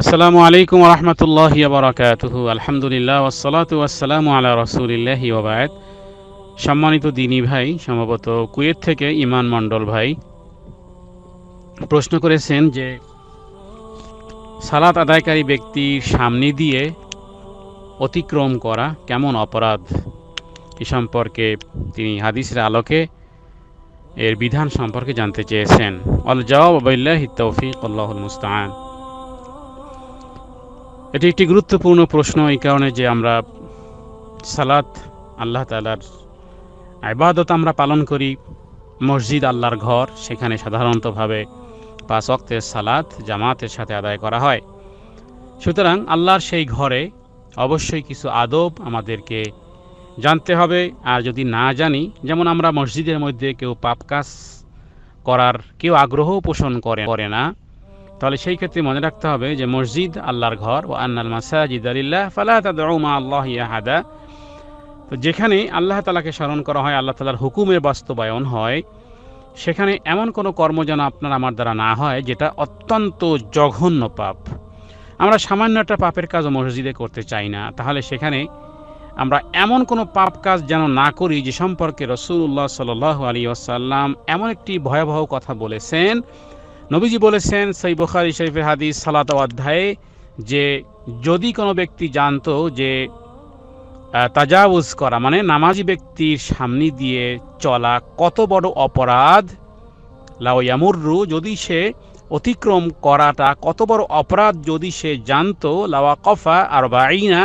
আসসালামু আলাইকুম ওয়া রাহমাতুল্লাহি ওয়া বারাকাতুহু। আলহামদুলিল্লাহ ওয়াসসালাতু ওয়াসসালামু আলা রাসূলিল্লাহি ওয়া বা'দ। সম্মানিত দিনী ভাই, সম্ভবত কুয়েত থেকে ইমান মণ্ডল ভাই প্রশ্ন করেছেন যে সালাত আদায়কারী ব্যক্তির সামনে দিয়ে অতিক্রম করা কেমন অপরাধ, এ সম্পর্কে তিনি হাদিসের আলোকে এর বিধান সম্পর্কে জানতে চেয়েছেন। আল জাওয়াব বিল্লাহি তাওফীক, আল্লাহুল মুস্তাআন। এটি একটি গুরুত্বপূর্ণ প্রশ্ন এই কারণে যে আমরা সালাত আল্লাহ তাআলার ইবাদত আমরা পালন করি। মসজিদ আল্লাহর ঘর, সেখানে সাধারণতভাবে 5 ওয়াক্তের সালাত জামাতের সাথে আদায় করা হয়। সুতরাং আল্লাহর সেই ঘরে অবশ্যই কিছু আদব আমাদেরকে জানতে হবে। আর যদি না জানি, যেমন আমরা মসজিদের মধ্যে কেউ পাপ কাজ করার কেউ আগ্রহ পোষণ করে না, তাহলে সেই ক্ষেত্রে মনে রাখতে হবে যে মসজিদ আল্লাহর ঘর, ওয়া আন্নাল মাসাজিদা লিল্লাহ ফালা তাদউ মা আল্লাহি আহাদা। তো যেখানে আল্লাহ তাআলাকে স্মরণ করা হয়, আল্লাহ তাআলার হুকুমের বাস্তবায়ন হয়, সেখানে এমন কোনো কর্ম যেন আপনার আমার দ্বারা না হয় যেটা অত্যন্ত জঘন্য পাপ। আমরা সামান্য একটা পাপের কাজও মসজিদে করতে চাই না, তাহলে সেখানে আমরা এমন কোনো পাপ কাজ যেন না করি যে সম্পর্কে রাসূলুল্লাহ সাল্লাল্লাহু আলাইহি ওয়াসাল্লাম এমন একটি ভয়াবহ কথা বলেছেন। নবীজি বলেছেন সহিহ বুখারী শরীফের হাদিস সালাত অধ্যায়ে, যে যদি কোনো ব্যক্তি জানতো যে তাজাউজ করা মানে নামাজি ব্যক্তির সামনে দিয়ে চলা কত বড় অপরাধ, লাউ ইয়ামুররু, যদি সে অতিক্রম করাটা কত বড় অপরাধ যদি সে জানতো, লাওয়াকফা আরবাঈনা,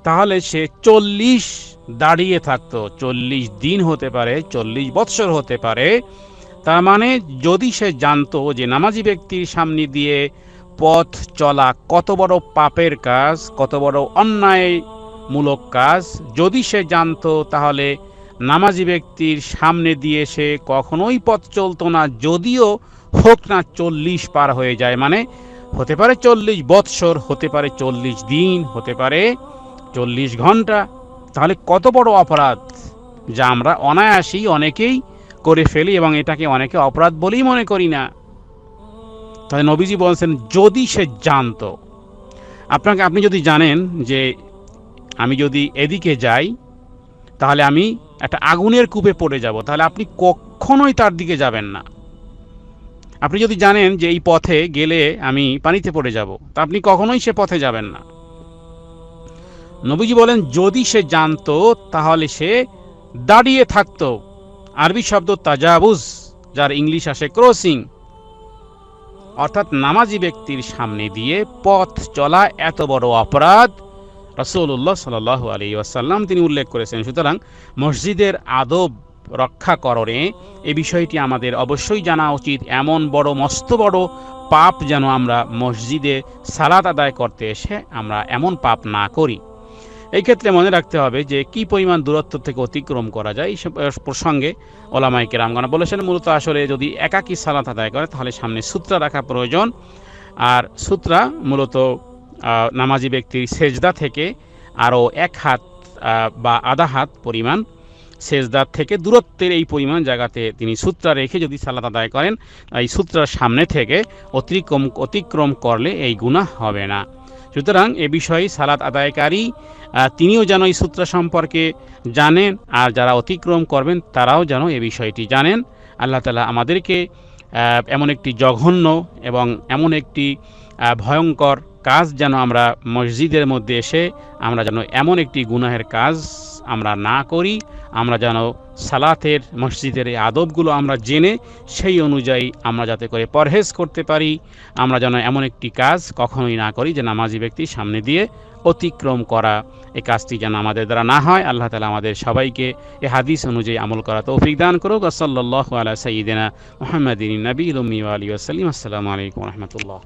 তাহলে সে 40 দাঁড়িয়ে থাকতো। 40 দিন হতে পারে, 40 বৎসর হতে পারে। তার মানে যদি সে জানতো যে নামাজি ব্যক্তির সামনে দিয়ে পথ চলা কত বড় পাপের কাজ, কত বড় অন্যায়মূলক কাজ, যদি সে জানতো, তাহলে নামাজি ব্যক্তির সামনে দিয়ে সে কখনোই পথ চলতো না, যদিও হোক না 40 পার হয়ে যায়। মানে হতে পারে 40 বৎসর, হতে পারে 40 দিন, হতে পারে 40 ঘন্টা। তাহলে কত বড় অপরাধ, যা আমরা অনায়াসেই অনেকেই করে ফেলি এবং এটাকে অনেকে অপরাধ বলেই মনে করি না। তাহলে নবীজি বলছেন যদি সে জানতো। আপনি যদি জানেন যে আমি যদি এদিকে যাই তাহলে আমি একটা আগুনের কূপে পড়ে যাব, তাহলে আপনি কখনোই তার দিকে যাবেন না। আপনি যদি জানেন যে এই পথে গেলে আমি পানিতে পড়ে যাব, তা আপনি কখনোই সে পথে যাবেন না। নবীজি বলেন যদি সে জানতো তাহলে সে দাঁড়িয়ে থাকতো। আরবি শব্দ তাজাবুজ, যার ইংলিশ আসে ক্রসিং, অর্থাৎ নামাজি ব্যক্তির সামনে দিয়ে পথ চলা এত বড় অপরাধ রাসূলুল্লাহ সাল্লাল্লাহু আলাইহি ওয়াসাল্লাম তিনি উল্লেখ করেছেন। সুতরাং মসজিদের আদব রক্ষাকরণে এই বিষয়টি আমাদের অবশ্যই জানা উচিত। এমন বড় মস্ত বড় পাপ যেন আমরা মসজিদে সালাত আদায় করতে এসে আমরা এমন পাপ না করি। এই ক্ষেত্রে মনে রাখতে হবে যে কি পরিমাণ দূরত্ব থেকে অতিক্রম করা যায়। এই প্রসঙ্গে ওলামায়ে কেরামগণ বলেছেন, মূলত আসলে যদি একাকী সালাত আদায় করে তাহলে সামনে সূত্রা রাখা প্রয়োজন। আর সূত্রা মূলত নামাজি ব্যক্তির সেজদা থেকে আরও 1 হাত বা আধা হাত পরিমাণ, সেজদার থেকে দূরত্বের এই পরিমাণ জায়গাতে তিনি সূত্রা রেখে যদি সালাত আদায় করেন, এই সূত্রার সামনে থেকে অতিক্রম করলে এই গুনাহ হবে না। সুতরাং এ বিষয়ে সালাত আদায়কারী তিনিও যেন এই সূত্র সম্পর্কে জানেন, আর যারা অতিক্রম করবেন তারাও যেন এ বিষয়টি জানেন। আল্লাহ তাআলা আমাদেরকে এমন একটি জঘন্য এবং এমন একটি ভয়ঙ্কর কাজ যেন আমরা মসজিদের মধ্যে এসে আমরা যেন এমন একটি গুনাহের কাজ আমরা না করি। আমরা যেন সালাতের মসজিদের এই আদবগুলো আমরা জেনে সেই অনুযায়ী আমরা যাতে করে পরহেজ করতে পারি। আমরা যেন এমন একটি কাজ কখনোই না করি যে নামাজি ব্যক্তির সামনে দিয়ে অতিক্রম করা, এই কাজটি যেন আমাদের দ্বারা না হয়। আল্লাহ তাআলা আমাদের সবাইকে এই হাদিস অনুযায়ী আমল করা তৌফিক দান করুক। সাল্লাল্লাহু আলা সাইয়্যিদিনা মুহাম্মাদিন নবিয়্যিল উম্মি ওয়া আলিহি ওয়া সাল্লাম। আসসালামু আলাইকুম ওয়া রাহমাতুল্লাহ।